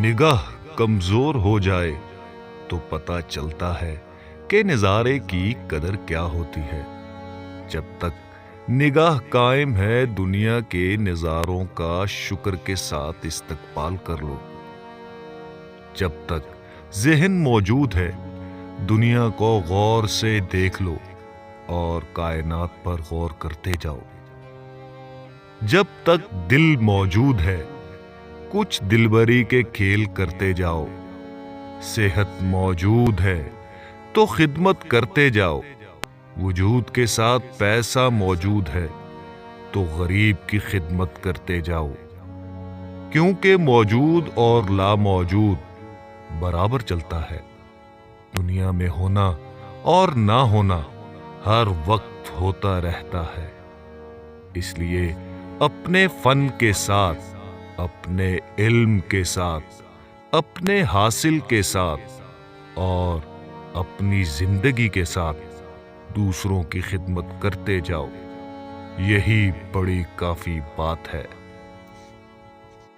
نگاہ کمزور ہو جائے تو پتہ چلتا ہے کہ نظارے کی قدر کیا ہوتی ہے۔ جب تک نگاہ قائم ہے دنیا کے نظاروں کا شکر کے ساتھ استقبال کر لو۔ جب تک ذہن موجود ہے دنیا کو غور سے دیکھ لو اور کائنات پر غور کرتے جاؤ۔ جب تک دل موجود ہے کچھ دلبری کے کھیل کرتے جاؤ۔ صحت موجود ہے تو خدمت کرتے جاؤ۔ وجود کے ساتھ پیسہ موجود ہے تو غریب کی خدمت کرتے جاؤ، کیونکہ موجود اور لا موجود برابر چلتا ہے۔ دنیا میں ہونا اور نہ ہونا ہر وقت ہوتا رہتا ہے، اس لیے اپنے فن کے ساتھ، اپنے علم کے ساتھ، اپنے حاصل کے ساتھ اور اپنی زندگی کے ساتھ دوسروں کی خدمت کرتے جاؤ۔ یہی بڑی کافی بات ہے۔